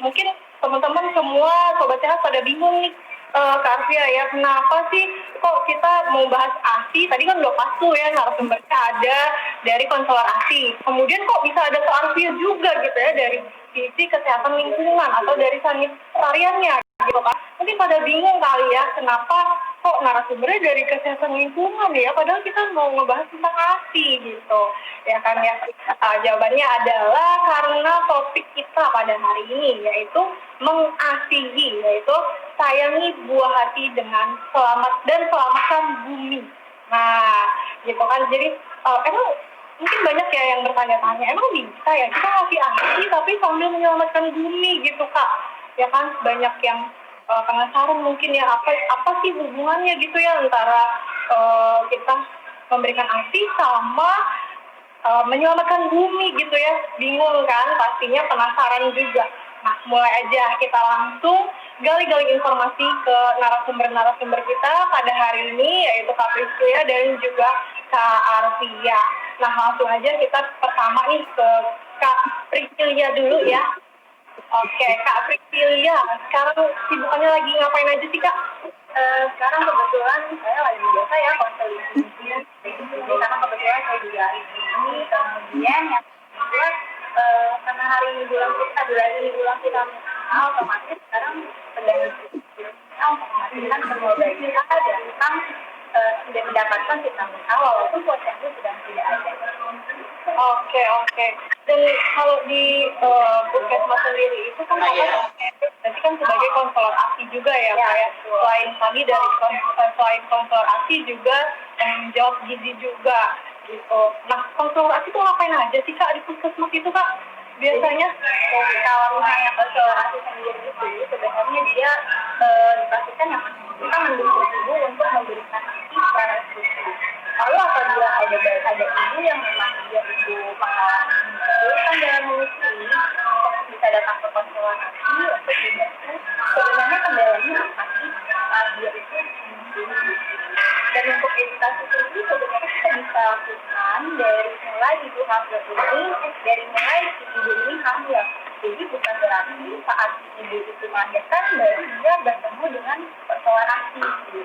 mungkin teman-teman semua Sobat Sehat pada bingung nih, Kak Arfia ya, kenapa sih kok kita mau bahas ASI? Tadi kan udah pas tuh ya narasumbernya ada dari konselor ASI. Kemudian kok bisa ada Kak Arfia juga gitu ya dari sisi kesehatan lingkungan atau dari sanitariannya gitu kan. Mungkin pada bingung kali ya kenapa kok narasumbernya dari kesehatan lingkungan ya, padahal kita mau ngebahas tentang ASI gitu. Ya kan ya, jawabannya adalah karena topik kita pada hari ini yaitu mengasihi, yaitu sayangi buah hati dengan selamat dan selamatkan bumi. Nah, gitu kan. Jadi emang mungkin banyak ya yang bertanya-tanya, emang bisa ya kita ngasih ASI tapi sambil menyelamatkan bumi gitu Kak? Ya kan banyak yang penasaran mungkin ya apa sih hubungannya gitu ya antara kita memberikan ASI sama menyelamatkan bumi gitu ya, bingung kan, pastinya penasaran juga. Nah, mulai aja kita langsung gali-gali informasi ke narasumber-narasumber kita pada hari ini, yaitu Kak Priscilia dan juga Kak Arfia. Nah, langsung aja kita pertama nih ke Kak Priscilia dulu ya. Oke, Kak Priscilia, sekarang sibukannya lagi ngapain aja sih Kak? Sekarang kebetulan saya lagi biasa ya konseling karena kebetulan saya juga ini kemudian yang kedua karena hari ini bulan kita otomatis sekarang sedang untuk memastikan semua bayi kita dan tentang tidak mendapatkan vitamin A walaupun posyandu sedang tidak ada. Oke. Dan kalau di Puskesmas sendiri itu kan berarti kan sebagai konselor ASI juga ya, kayak selain tadi dari selain konselor ASI juga menjawab gizi juga gitu. Nah, konselor ASI itu ngapain aja sih Kak di Puskesmas itu Kak? Biasanya kalau misalnya konselor ASI sendiri itu sebenarnya dia dipastikan yang kita mendukung ibu untuk memberikan ASI secara eksklusif. Lalu apabila ada ibu yang memang dia ibu mengalami kesulitan dalam menyusui, bisa datang ke konselor ASI untuk dibantu. Sebenarnya kendalanya apa sih dia itu menyusui? Dan untuk edukasi sendiri sebenarnya kita bisa lakukan dari mulai ibu hamil ini, dari mulai ibu ini hamil. Jadi bukan berarti saat ibu itu melahirkan baru dia bertemu dengan konselor ASI gitu.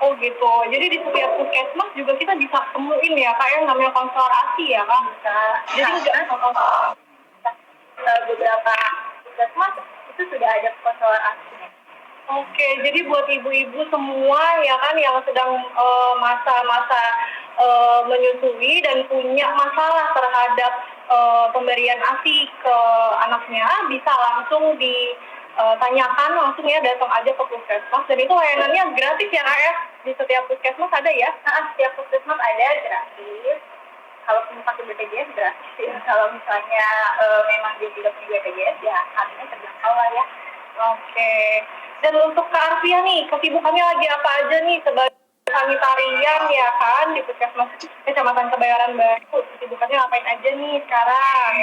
Oh gitu. Jadi di setiap puskesmas juga kita bisa temuin ya Kak yang namanya konselor ASI ya Kak? Bisa. Jadi beberapa puskesmas itu sudah ada konselor ASI. Oke, jadi buat ibu-ibu semua ya kan yang sedang masa-masa menyusui dan punya masalah terhadap pemberian ASI ke anaknya, bisa langsung ditanyakan langsung ya, datang aja ke puskesmas. Dan itu layanannya gratis ya Kak ya? Di setiap puskesmas ada ya? Setiap puskesmas ada gratis. Kalau pakai BPJS gratis. Kalau misalnya memang dia tidak punya BPJS ya harusnya terjangkau lah ya. Oke. Dan untuk Kak Arfia nih, kesibukannya lagi apa aja nih sebagai sanitarian ya kan di Puskesmas Kecamatan Kebayoran Baru? Kesibukannya ngapain aja nih sekarang?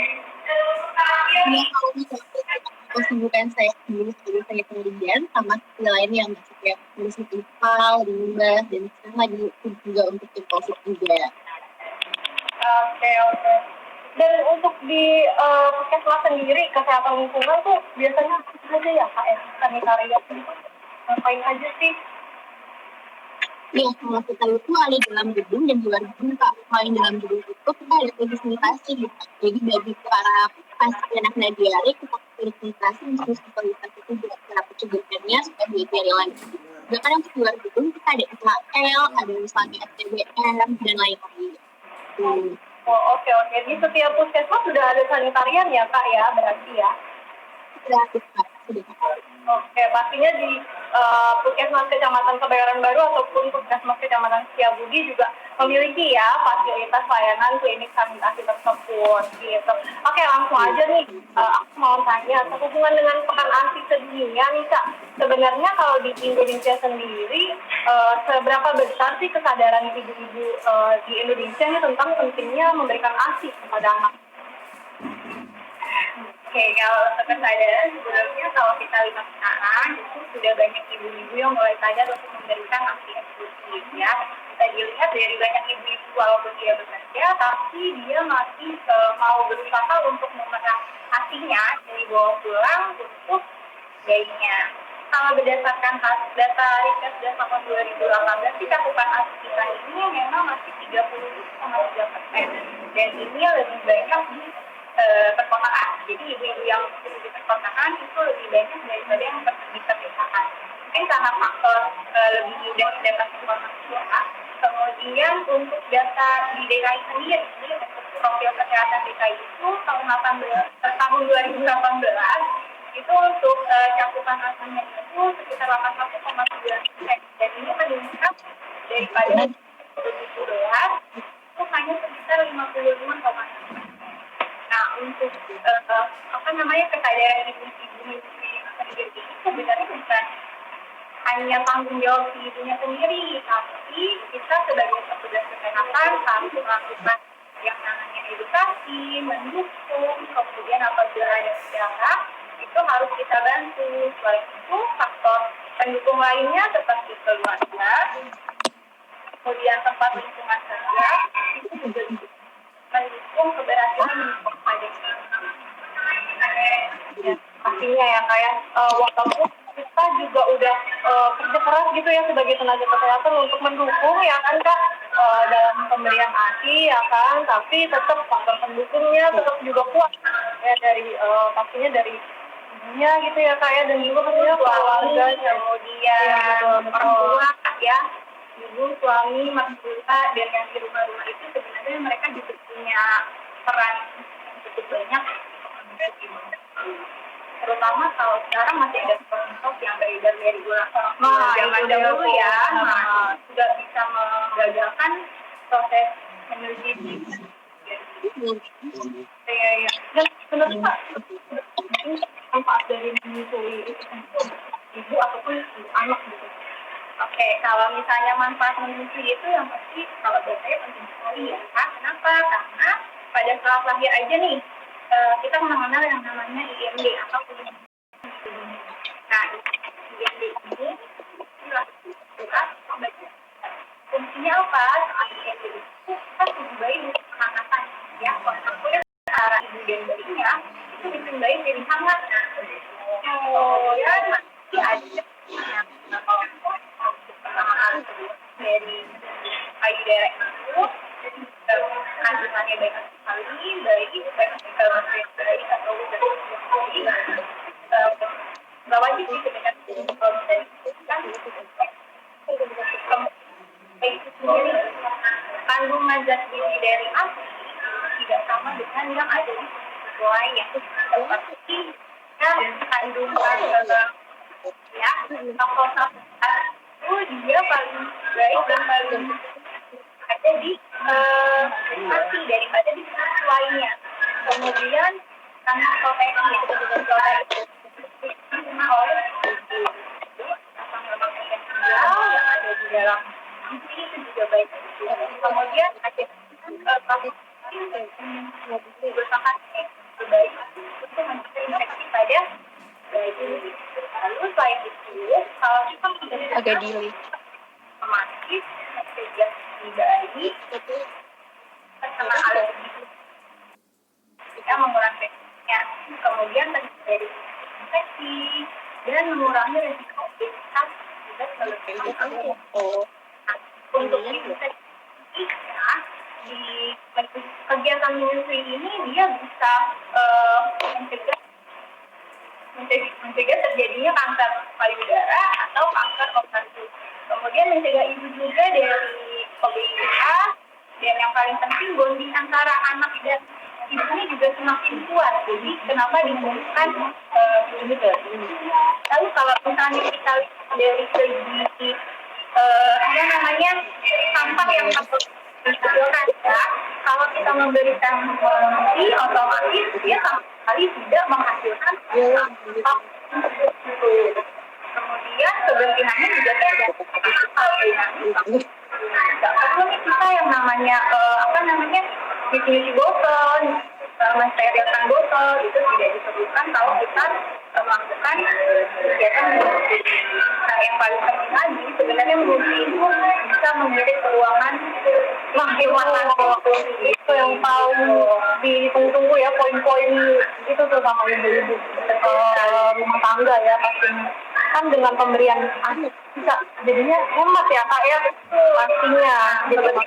Kesibukan saya sendiri sebagai sanitarian sama lain yang masuk ya ngurusin IPAL, limbah, dan sekarang lagi juga untuk COVID juga. Oke. Dan untuk di puskesmas sendiri kesehatan lingkungan tuh biasanya apa aja ya Kak ya? Sanitarian itu ngapain aja sih? Ya, kalau kita itu ada dalam gedung dan di luar gedung Kak. Kalau yang dalam gedung itu kita ada tugas sanitasi gitu. Jadi bagi para pasien anak diare kita tugas sanitasi untuk kualitas itu buat cara pencegahannya supaya diare lagi. Bahkan untuk luar gedung kita ada IKL, ada misalnya STBM dan lain-lain. Oh, oke. Di setiap puskesmas sudah ada sanitarian ya Kak ya, berarti ya? Gratis Kak. Oke, pastinya di Puskesmas Kecamatan Kebayoran Baru ataupun Puskesmas Kecamatan Setiabudi juga memiliki ya fasilitas layanan klinik sanitasi tersebut gitu. Oke, langsung aja nih, aku mau tanya, sehubungan dengan Pekan ASI Sedunia nih Kak, sebenarnya kalau di Indonesia sendiri, seberapa besar sih kesadaran ibu-ibu di Indonesia nih tentang pentingnya memberikan ASI kepada anak? Oke, kalau kesadaran sebenarnya kalau kita lihat sekarang itu sudah banyak ibu-ibu yang mulai sadar untuk memberikan ASI eksklusif ya. Kita dilihat dari banyak ibu-ibu walaupun dia bekerja, tapi dia masih mau berusaha untuk memenuhi ASI-nya yang dibawa pulang untuk bayinya. Kalau berdasarkan data riset tahun 2018 sih cakupan ASI kita ini memang masih 30,3%, dan ini lebih banyak di perkotaan. Jadi ibu-ibu yang di perkotaan itu lebih banyak daripada yang di pedesaan. Mungkin karena faktor lebih mudah dapat informasi ya. Kemudian untuk data di DKI sendiri, untuk profil kesehatan DKI itu tahun 2018 itu untuk cakupan ASI-nya itu sekitar 81,9%, dan ini meningkat daripada 2017 itu hanya sekitar 55,6%. Nah, untuk kesadaran ibu-ibu sendiri ini sebenarnya bukan hanya tanggung jawab ibunya sendiri, tapi kita sebagai petugas kesehatan harus melakukan yang namanya edukasi, mendukung, kemudian apabila ada gejala itu harus kita bantu. Selain itu faktor pendukung lainnya seperti keluarga, kemudian tempat lingkungan kerja itu juga mendukung keberhasilan pada pastinya ya kayak walaupun kita juga udah kerja keras gitu ya sebagai tenaga kesehatan untuk mendukung ya kan Kak dalam pemberian ASI ya kan, tapi tetap faktor pendukungnya tetap juga kuat ya dari pastinya dari ibunya gitu ya Kak ya, dan juga pastinya keluarga, kemudian orang tua ya, ibu, suami, mertua, dan yang di rumah-rumah itu sebenarnya mereka juga punya peran cukup banyak, terutama kalau sekarang masih ada sosok yang beredar dari orang zaman dahulu ya, sudah bisa menggagalkan proses menuju ya. Dan sebenarnya Pak, manfaat dari menyusui itu ibu ataupun anak gitu. Oke, kalau misalnya manfaat menyusui itu yang pasti kalau buat saya penting sekali ya. Kenapa? Karena pada saat lahir aja nih kita mengenal yang namanya IMD atau nah, IMD ini fungsinya apa? Saat IMD itu kan tubuh bayi butuh kehangatan ya, kontaknya antara ibu dan bayinya itu bikin bayi jadi hangat. Kemudian masih ada dari payudara itu kandungannya baik sekali, baik baik atau nggak wajib sih sebenarnya kan itu sendiri kandungan zat gizi dari ASI tidak sama dengan yang ada di susu lainnya, seperti kandungan ya laktosa itu dia paling baik dan paling ada di ASI daripada di susu lainnya. Kemudian kandungan protein yang oleh lemak esensial yang ada di dalam gizi itu juga baik. Kemudian ada bersakat yang baik untuk mencegah infeksi pada bayi. Lalu selain itu, kalau kita agak delay otomatis mencegah di bayi terkena alergi, kita mengurangi infeksinya, kemudian terjadi infeksi dan mengurangi risiko obesitas dan kelebihan. Untuk infeksi ya, di kegiatan menyusui ini dia bisa mencegah terjadinya kanker payudara atau kanker ovarium. Kemudian mencegah ibu juga dari obesitas, dan yang paling penting bonding antara anak dan ibunya juga semakin kuat. Jadi kenapa diumumkan lalu kalau misalnya kita lihat dari segi sampah yang harus dihasilkan ya, kalau kita memberikan konsumsi otomatis dia sama sekali tidak menghasilkan sampah. Kemudian kebersihannya juga tidak perlu nih kita yang namanya cuci botol, mensterilkan botol itu tidak diperlukan kalau kita melakukan kegiatan yang paling penting lagi sebenarnya mengunci itu bisa mengirit ke ruangan itu yang paling ditunggu ya, poin-poin itu tuh sama ibu-ibu rumah tangga ya pastinya. Kan dengan pemberian ASI bisa jadinya hemat ya kak ya pastinya. Jadi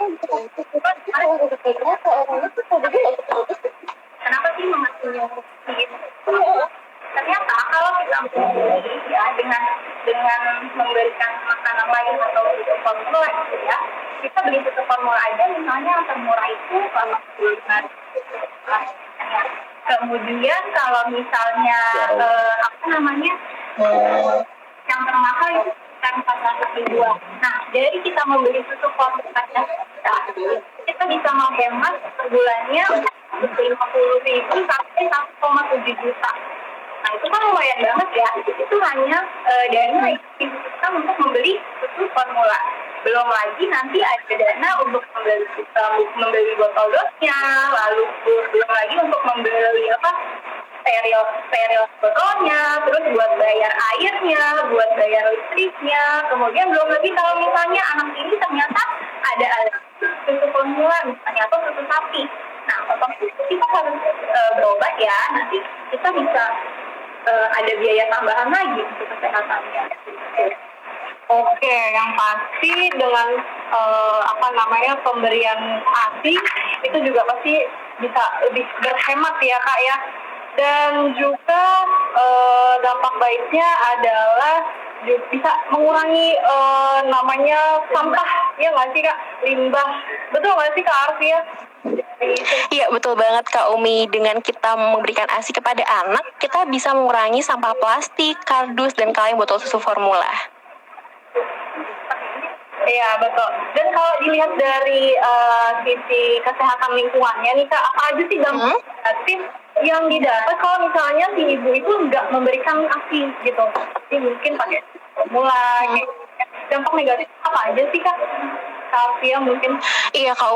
kenapa sih mengaturnya begitu? Ternyata kalau kita membeli ya dengan memberikan makanan lain atau susu formula gitu ya, kita beli susu formula aja misalnya yang termurah itu kalau kemudian kalau misalnya apa namanya yang termahal itu sekitar 400 ribuan. Nah, dari kita membeli susu formula kita bisa menghemat per bulannya 50.000 sampai 1,7 juta. Nah, itu kan lumayan banget ya. Itu hanya dana kita untuk membeli susu formula. Belum lagi nanti ada dana untuk membeli botol dosnya, lalu belum lagi untuk membeli steril botolnya, terus buat bayar airnya, buat bayar listriknya. Kemudian belum lagi kalau misalnya anak ini ternyata ada susu formula misalnya atau susu sapi. Nah, otomatis kita harus berobat ya. Nanti kita bisa ada biaya tambahan lagi untuk kesehatannya. Oke, yang pasti dengan pemberian ASI itu juga pasti bisa lebih berhemat ya kak ya. Dan juga dampak baiknya adalah bisa mengurangi sampah ya nggak sih kak, limbah, betul nggak sih kak Arfia? Iya betul banget Kak Umi. Dengan kita memberikan ASI kepada anak, kita bisa mengurangi sampah plastik, kardus, dan kaleng botol susu formula. Iya betul. Dan kalau dilihat dari sisi kesehatan lingkungannya nih kak, apa aja sih dampak negatif yang didapat kalau misalnya si ibu itu nggak memberikan ASI gitu? Jadi mungkin pakai formula. Dampak negatif apa aja sih kak? Arfia mungkin. Iya Kak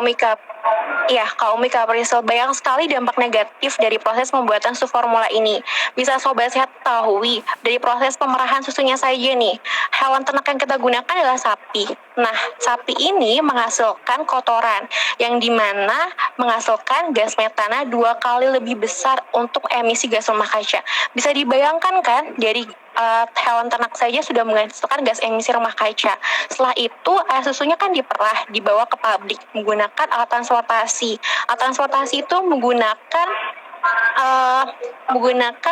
Umi Kak Priscil, banyak sekali dampak negatif dari proses pembuatan susu formula ini. Bisa sobat sehat ketahui dari proses pemerahan susunya saja nih. Hewan ternak yang kita gunakan adalah sapi. Nah, sapi ini menghasilkan kotoran yang dimana menghasilkan gas metana 2 kali lebih besar untuk emisi gas rumah kaca. Bisa dibayangkan kan dari hewan ternak saja sudah menghasilkan gas emisi rumah kaca. Setelah itu air susunya kan dibawa ke pabrik menggunakan alat transportasi. Alat transportasi itu menggunakan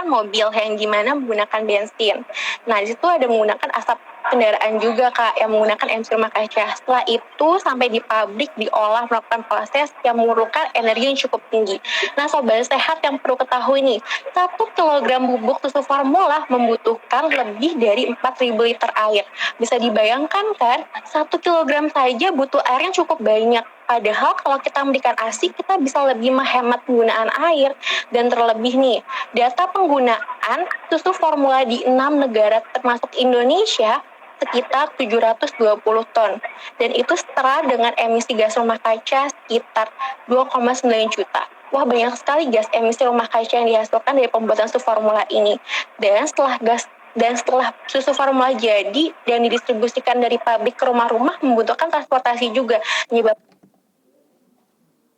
mobil yang gimana menggunakan bensin. Nah, di situ ada menggunakan asap kendaraan juga Kak yang menggunakan emisi rumah kaca. Setelah itu sampai di pabrik diolah melakukan proses yang memerlukan energi yang cukup tinggi. Nah, sobat sehat yang perlu ketahui nih, 1 kilogram bubuk susu formula membutuhkan lebih dari 4.000 liter air. Bisa dibayangkan kan, 1 kilogram saja butuh air yang cukup banyak. Padahal kalau kita memberikan ASI, kita bisa lebih menghemat penggunaan air. Dan terlebih nih, data penggunaan susu formula di 6 negara termasuk Indonesia sekitar 720 ton. Dan itu setara dengan emisi gas rumah kaca sekitar 2,9 juta. Wah, banyak sekali gas emisi rumah kaca yang dihasilkan dari pembuatan susu formula ini. Dan setelah susu formula jadi dan didistribusikan dari pabrik ke rumah-rumah membutuhkan transportasi juga.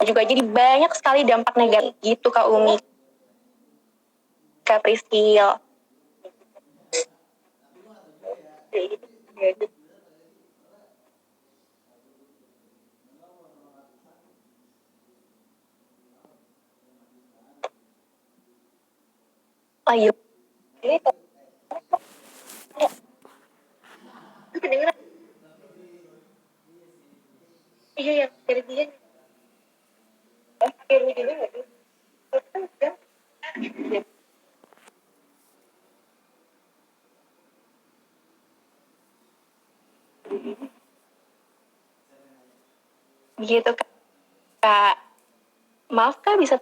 Jadi banyak sekali dampak negatif gitu Kak Umi, Kak Priscil. Ayo. Iya, dari dia. Gitu Kak. Maaf Kak, bisa